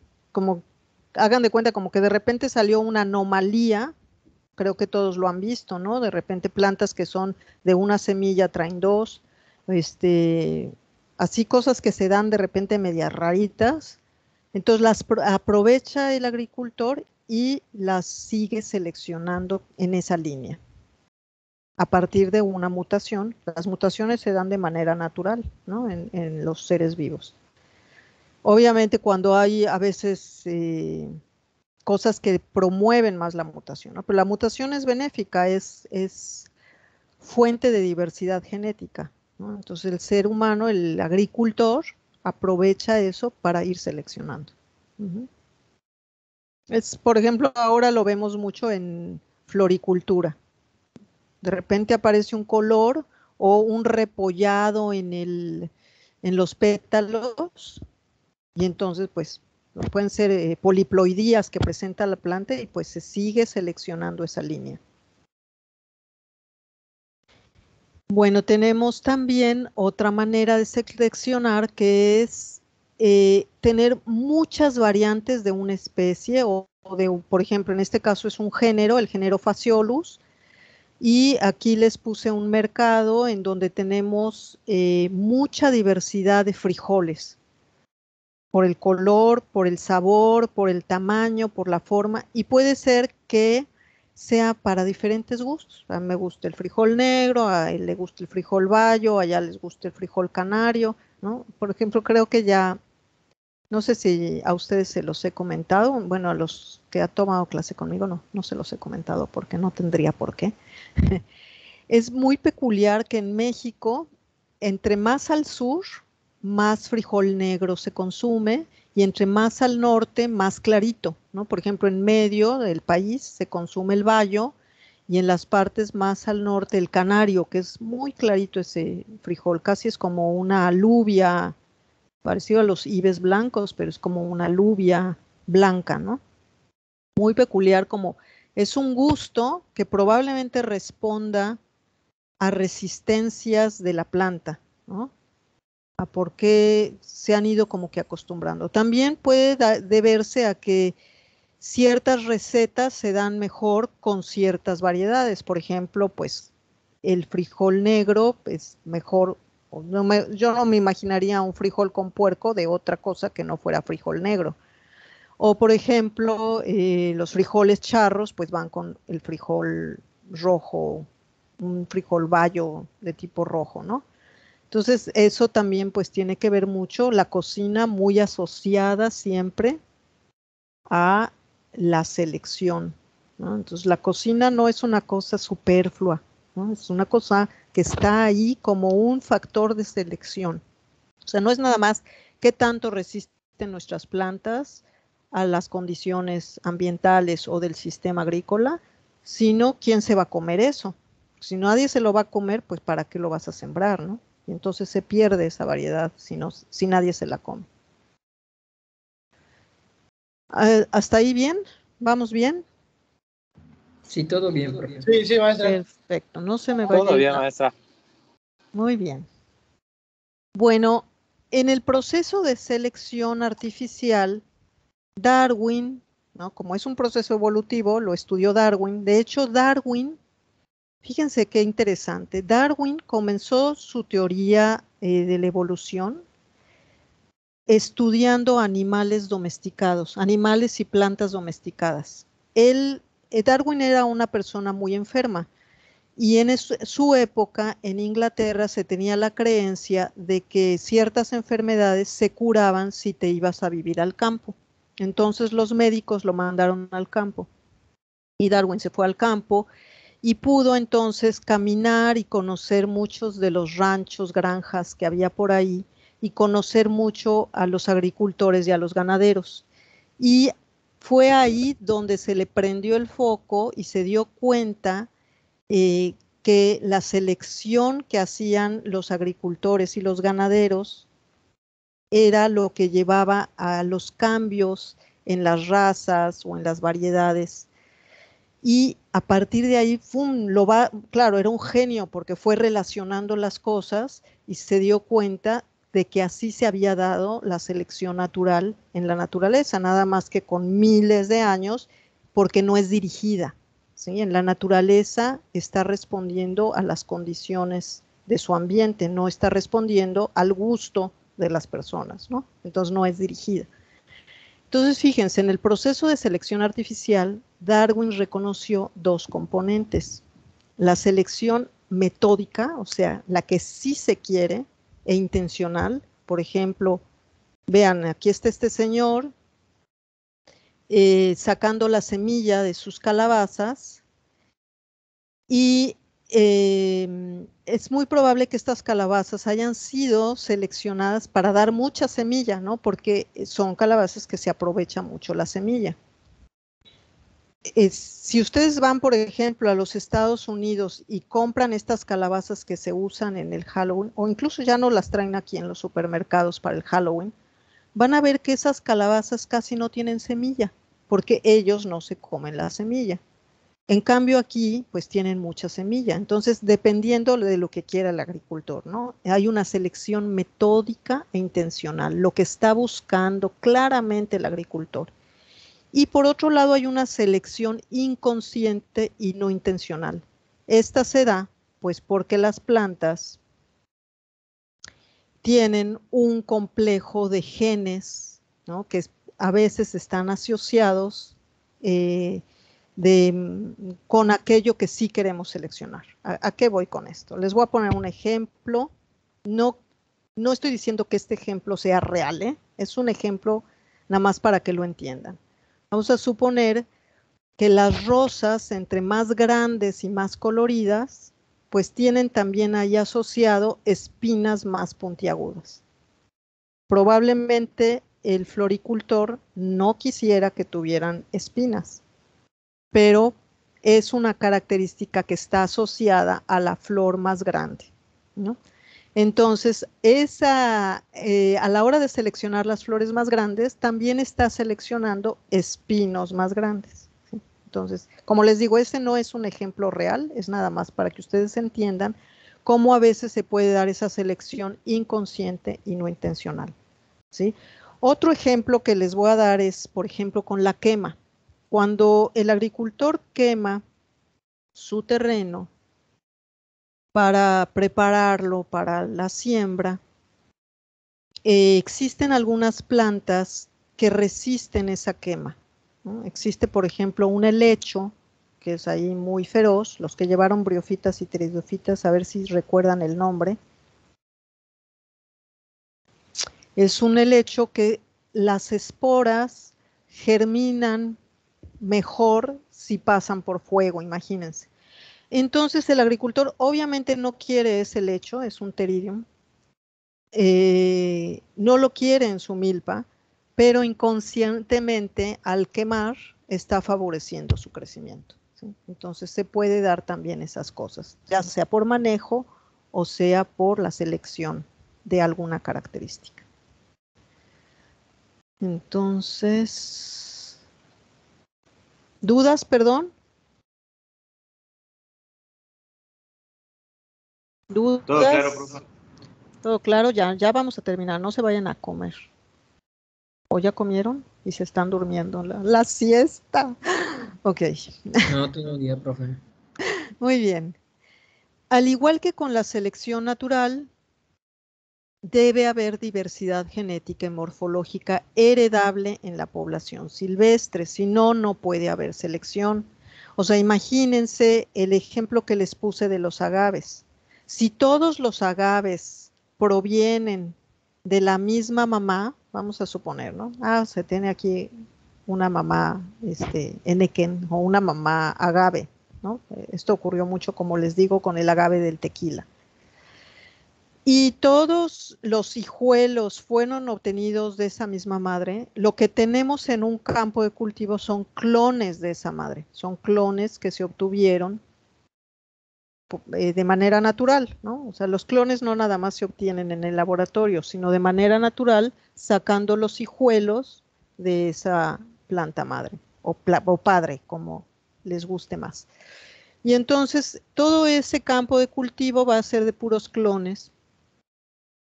hagan de cuenta como que de repente salió una anomalía. Creo que todos lo han visto, ¿no? De repente plantas que son de una semilla traen dos, así cosas que se dan de repente medias raritas. Entonces las aprovecha el agricultor y las sigue seleccionando en esa línea. A partir de una mutación, las mutaciones se dan de manera natural, ¿no? En los seres vivos. Obviamente cuando hay a veces cosas que promueven más la mutación, ¿no? Pero la mutación es benéfica, es fuente de diversidad genética, ¿no? Entonces el ser humano, el agricultor, aprovecha eso para ir seleccionando. Por ejemplo, ahora lo vemos mucho en floricultura. De repente aparece un color o un repollado en los pétalos y entonces pues pueden ser poliploidías que presenta la planta y pues se sigue seleccionando esa línea. Bueno, tenemos también otra manera de seleccionar que es tener muchas variantes de una especie por ejemplo, en este caso es un género, el género Phaseolus, y aquí les puse un mercado en donde tenemos mucha diversidad de frijoles. Por el color, por el sabor, por el tamaño, por la forma, y puede ser que sea para diferentes gustos. A mí me gusta el frijol negro, a él le gusta el frijol bayo, allá les gusta el frijol canario, ¿no? Por ejemplo, creo que ya, no sé si a ustedes se los he comentado, bueno, a los que han tomado clase conmigo no se los he comentado porque no tendría por qué. Es muy peculiar que en México, entre más al sur, más frijol negro se consume y entre más al norte, más clarito, ¿no? Por ejemplo, en medio del país se consume el bayo y en las partes más al norte el canario, que es muy clarito ese frijol, casi es como una alubia, parecido a los ibes blancos, pero es como una alubia blanca, ¿no? Muy peculiar, como es un gusto que probablemente responda a resistencias de la planta, ¿no? A por qué se han ido como que acostumbrando. También puede deberse a que ciertas recetas se dan mejor con ciertas variedades. Por ejemplo, pues el frijol negro es mejor. Yo no me imaginaría un frijol con puerco de otra cosa que no fuera frijol negro. O por ejemplo, los frijoles charros pues van con el frijol rojo, un frijol bayo de tipo rojo, ¿no? Entonces eso también pues tiene que ver mucho, la cocina muy asociada siempre a la selección, ¿no? Entonces la cocina no es una cosa superflua, ¿no? Es una cosa que está ahí como un factor de selección. O sea, no es nada más qué tanto resisten nuestras plantas a las condiciones ambientales o del sistema agrícola, sino quién se va a comer eso. Si nadie se lo va a comer, pues ¿para qué lo vas a sembrar, no? Y entonces se pierde esa variedad si nadie se la come. ¿Hasta ahí bien? ¿Vamos bien? Sí, todo bien, profe. Sí, sí, maestra. Perfecto, no se me vaya. Todo bien, maestra. Muy bien. Bueno, en el proceso de selección artificial, Darwin, ¿no? Como es un proceso evolutivo, lo estudió Darwin. De hecho, Darwin, fíjense qué interesante, Darwin comenzó su teoría de la evolución estudiando animales domesticados, animales y plantas domesticadas. Darwin era una persona muy enferma y en su época en Inglaterra se tenía la creencia de que ciertas enfermedades se curaban si te ibas a vivir al campo. Entonces los médicos lo mandaron al campo y Darwin se fue al campo y pudo entonces caminar y conocer muchos de los ranchos, granjas que había por ahí y conocer mucho a los agricultores y a los ganaderos. Y fue ahí donde se le prendió el foco y se dio cuenta que la selección que hacían los agricultores y los ganaderos era lo que llevaba a los cambios en las razas o en las variedades. Y a partir de ahí, claro, era un genio porque fue relacionando las cosas y se dio cuenta de que así se había dado la selección natural en la naturaleza, nada más que con miles de años, porque no es dirigida, ¿sí? En la naturaleza está respondiendo a las condiciones de su ambiente, no está respondiendo al gusto de las personas, ¿no? Entonces no es dirigida. Entonces, fíjense, en el proceso de selección artificial, Darwin reconoció dos componentes. La selección metódica, o sea, la que sí se quiere, e intencional. Por ejemplo, vean, aquí está este señor sacando la semilla de sus calabazas y es muy probable que estas calabazas hayan sido seleccionadas para dar mucha semilla, ¿no? Porque son calabazas que se aprovecha mucho la semilla. Si ustedes van, por ejemplo, a los Estados Unidos y compran estas calabazas que se usan en el Halloween, o incluso ya no las traen aquí en los supermercados para el Halloween, van a ver que esas calabazas casi no tienen semilla, porque ellos no se comen la semilla. En cambio aquí, pues tienen mucha semilla. Entonces, dependiendo de lo que quiera el agricultor, ¿no? Hay una selección metódica e intencional, lo que está buscando claramente el agricultor. Y por otro lado, hay una selección inconsciente y no intencional. Esta se da, pues, porque las plantas tienen un complejo de genes, ¿no? Que a veces están asociados con aquello que sí queremos seleccionar. ¿A qué voy con esto? Les voy a poner un ejemplo. No estoy diciendo que este ejemplo sea real, es un ejemplo nada más para que lo entiendan. Vamos a suponer que las rosas, entre más grandes y más coloridas, pues tienen también ahí asociado espinas más puntiagudas. Probablemente el floricultor no quisiera que tuvieran espinas, pero es una característica que está asociada a la flor más grande, ¿no? Entonces, a la hora de seleccionar las flores más grandes, también está seleccionando espinos más grandes, ¿sí? Entonces, como les digo, ese no es un ejemplo real, es nada más para que ustedes entiendan cómo a veces se puede dar esa selección inconsciente y no intencional, ¿sí? Otro ejemplo que les voy a dar es, por ejemplo, con la quema. Cuando el agricultor quema su terreno para prepararlo para la siembra, existen algunas plantas que resisten esa quema, ¿no? Existe, por ejemplo, un helecho, que es ahí muy feroz. Los que llevaron briofitas y pteridofitas, a ver si recuerdan el nombre. Es un helecho que las esporas germinan mejor si pasan por fuego, imagínense. Entonces el agricultor obviamente no quiere ese helecho, es un Theridium, no lo quiere en su milpa, pero inconscientemente al quemar está favoreciendo su crecimiento, ¿sí? Entonces se puede dar también esas cosas, ya sea por manejo o sea por la selección de alguna característica. Entonces, ¿dudas, perdón? ¿Dudas? Todo claro, profe. Todo claro, ya vamos a terminar, no se vayan a comer. ¿O ya comieron? Y se están durmiendo la siesta. Ok, No, todo día, profe. muy bien. Al igual que con la selección natural, debe haber diversidad genética y morfológica heredable en la población silvestre, si no, no puede haber selección. O sea, imagínense el ejemplo que les puse de los agaves. Si todos los agaves provienen de la misma mamá, vamos a suponer, ¿no? Se tiene aquí una mamá enequén o una mamá agave, ¿no? Esto ocurrió mucho, como les digo, con el agave del tequila. Y todos los hijuelos fueron obtenidos de esa misma madre. Lo que tenemos en un campo de cultivo son clones de esa madre, son clones que se obtuvieron de manera natural, ¿no? O sea, los clones no nada más se obtienen en el laboratorio, sino de manera natural, sacando los hijuelos de esa planta madre o padre, como les guste más. Y entonces todo ese campo de cultivo va a ser de puros clones.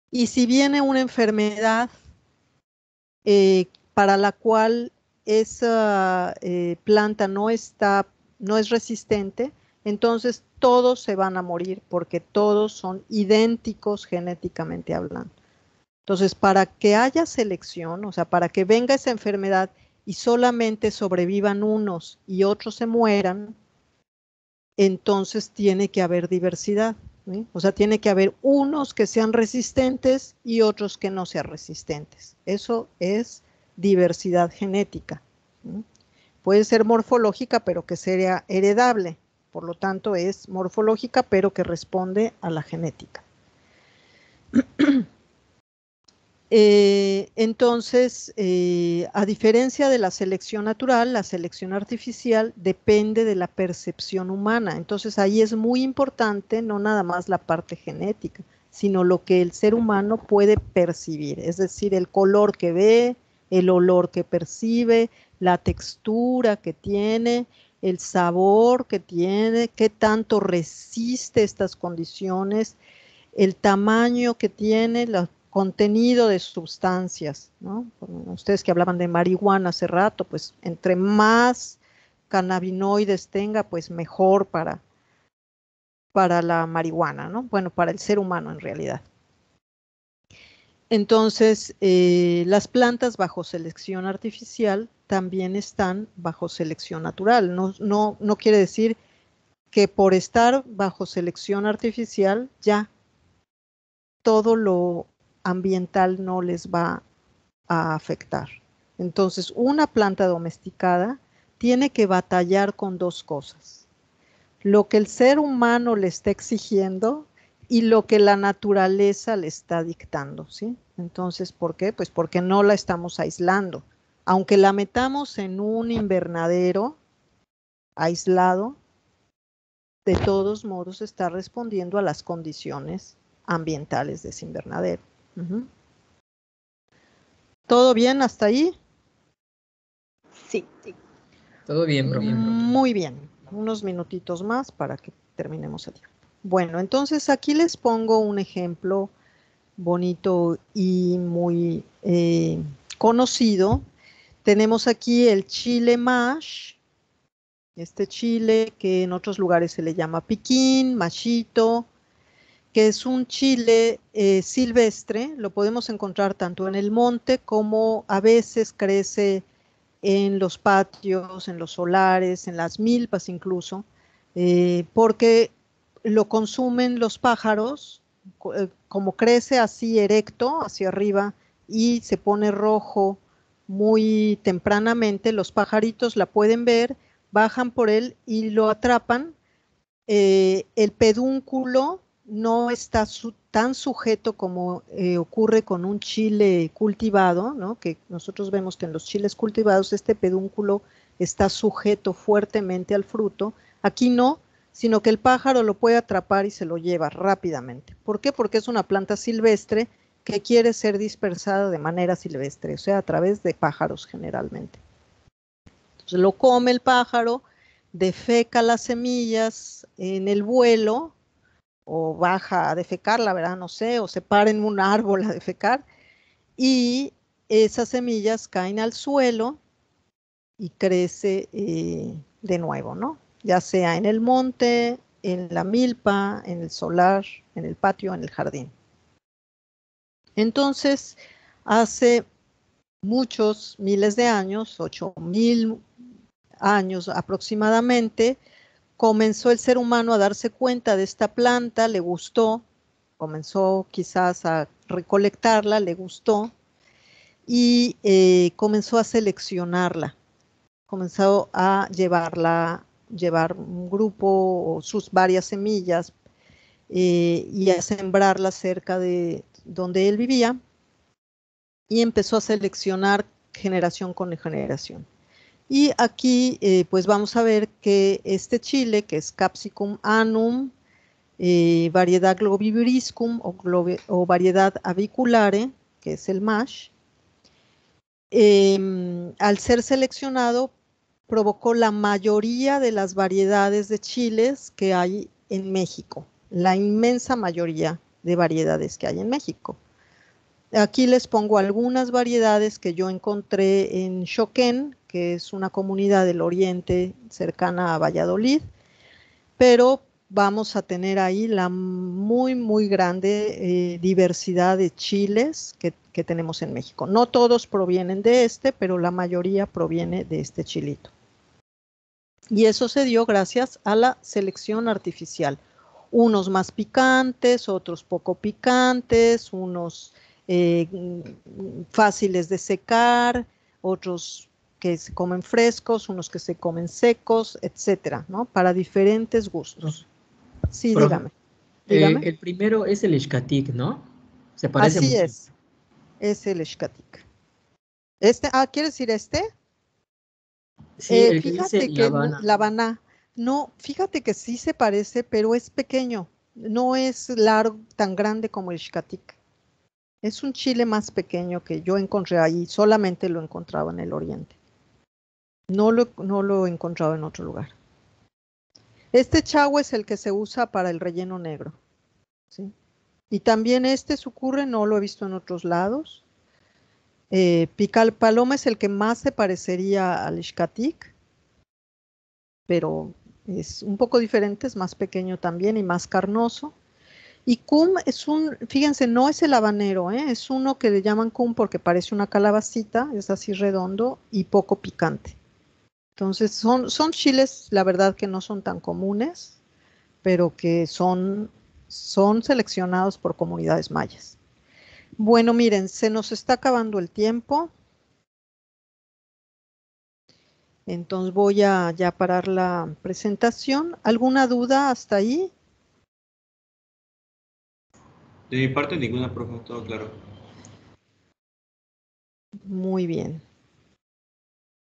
Y si viene una enfermedad para la cual esa planta no es resistente, entonces todos se van a morir porque todos son idénticos genéticamente hablando. Entonces, para que haya selección, o sea, para que venga esa enfermedad y solamente sobrevivan unos y otros se mueran, entonces tiene que haber diversidad, ¿sí? O sea, tiene que haber unos que sean resistentes y otros que no sean resistentes. Eso es diversidad genética, ¿sí? Puede ser morfológica, pero que sea heredable. Por lo tanto, es morfológica, pero que responde a la genética. Entonces, a diferencia de la selección natural, la selección artificial depende de la percepción humana. Entonces, ahí es muy importante no nada más la parte genética, sino lo que el ser humano puede percibir, es decir, el color que ve, el olor que percibe, la textura que tiene, el sabor que tiene, qué tanto resiste estas condiciones, el tamaño que tiene, la contenido de sustancias, ¿no? Ustedes que hablaban de marihuana hace rato, pues entre más cannabinoides tenga, pues mejor para la marihuana, ¿no? Bueno, para el ser humano en realidad. Entonces, las plantas bajo selección artificial también están bajo selección natural. No quiere decir que por estar bajo selección artificial ya todo lo ambiental no les va a afectar. Entonces, una planta domesticada tiene que batallar con dos cosas: lo que el ser humano le está exigiendo y lo que la naturaleza le está dictando, ¿sí? Entonces, ¿por qué? Pues porque no la estamos aislando. Aunque la metamos en un invernadero aislado, de todos modos está respondiendo a las condiciones ambientales de ese invernadero. ¿Todo bien hasta ahí? Sí. Todo bien, profe. Muy bien. Unos minutitos más para que terminemos el tiempo. Bueno, entonces aquí les pongo un ejemplo bonito y muy conocido. Tenemos aquí el chile mash, este chile que en otros lugares se le llama piquín, machito, que es un chile silvestre. Lo podemos encontrar tanto en el monte como a veces crece en los patios, en los solares, en las milpas incluso, porque lo consumen los pájaros, como crece así erecto hacia arriba y se pone rojo muy tempranamente, los pajaritos la pueden ver, bajan por él y lo atrapan. El pedúnculo no está tan sujeto como ocurre con un chile cultivado, ¿no? Que nosotros vemos que en los chiles cultivados este pedúnculo está sujeto fuertemente al fruto. Aquí no, sino que el pájaro lo puede atrapar y se lo lleva rápidamente. ¿Por qué? Porque es una planta silvestre que quiere ser dispersada de manera silvestre, o sea, a través de pájaros generalmente. Entonces lo come el pájaro, defeca las semillas en el vuelo, o baja a defecar, la verdad no sé, o se para en un árbol a defecar, y esas semillas caen al suelo y crece de nuevo, ¿no? Ya sea en el monte, en la milpa, en el solar, en el patio, en el jardín. Entonces, hace muchos miles de años, 8.000 años aproximadamente, comenzó el ser humano a darse cuenta de esta planta, le gustó, comenzó quizás a recolectarla, le gustó, y comenzó a seleccionarla, comenzó a llevar un grupo o sus varias semillas y a sembrarlas cerca de donde él vivía, y empezó a seleccionar generación con generación. Y aquí pues vamos a ver que este chile, que es Capsicum annum, variedad Globiburiscum o variedad aviculare, que es el MASH, al ser seleccionado provocó la mayoría de las variedades de chiles que hay en México, la inmensa mayoría de variedades que hay en México. Aquí les pongo algunas variedades que yo encontré en Choquén, que es una comunidad del oriente cercana a Valladolid, pero vamos a tener ahí la muy grande diversidad de chiles que tenemos en México. No todos provienen de este, pero la mayoría proviene de este chilito. Y eso se dio gracias a la selección artificial. Unos más picantes, otros poco picantes, unos fáciles de secar, otros que se comen frescos, unos que se comen secos, etcétera, ¿no? Para diferentes gustos. Sí, Profe, dígame. el primero es el Xcatic, ¿no? Se parece Así mucho. es el Xcatic. ¿Quieres decir este? Sí, el que dice Fíjate La que Habana. La Habana, no, fíjate que sí se parece, pero es pequeño, no es largo, tan grande como el Xcatic. Es un chile más pequeño que yo encontré ahí, solamente lo encontraba en el oriente. No lo he encontrado en otro lugar. Este chagua es el que se usa para el relleno negro, ¿sí? Y también este sucurre, no lo he visto en otros lados. Pical paloma es el que más se parecería al Xcatic, pero es un poco diferente, es más pequeño también y más carnoso. Y cum es fíjense, no es el habanero, es uno que le llaman cum porque parece una calabacita, es así redondo y poco picante. Entonces son chiles, la verdad que no son tan comunes, pero que son seleccionados por comunidades mayas. Bueno, miren, se nos está acabando el tiempo. Entonces voy a ya parar la presentación. ¿Alguna duda hasta ahí? De mi parte, ninguna, profe, todo claro. Muy bien.